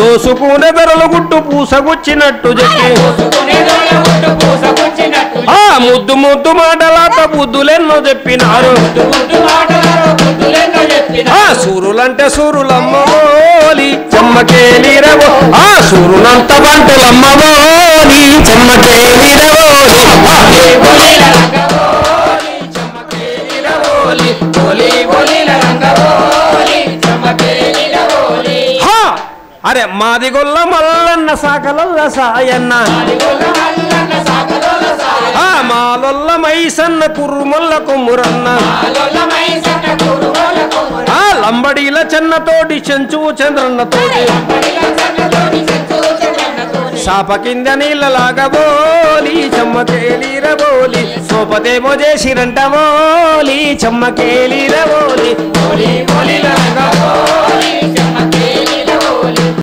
దోసుకునే దొరలు గుట్టు పూసగుచ్చినట్టు చెప్పి ముద్దు ముద్దు మాటలాట బుద్ధులెన్నో చెప్పినారు సూరులంటే సూరులమ్మోలి చెమ్మకేలిరవో సూరులంత బంటులమ్మోలి చెమ్మకేలిరవోలి అరే మాదిగొల్ల మల్లన్న సాకలల్ల సాయన్న మాలొల్ల మైసన్న కుర్రుమల్ల కొమ్మురన్న లంబడీల చెన్నతోటి చెంచువు చంద్రన్నతోటి సాప కింద నీళ్ళలాగబోలి చెమ్మకేలిరబోలి సోపదేమో చేసిరంటబోలి చెమ్మకేలిరబోలి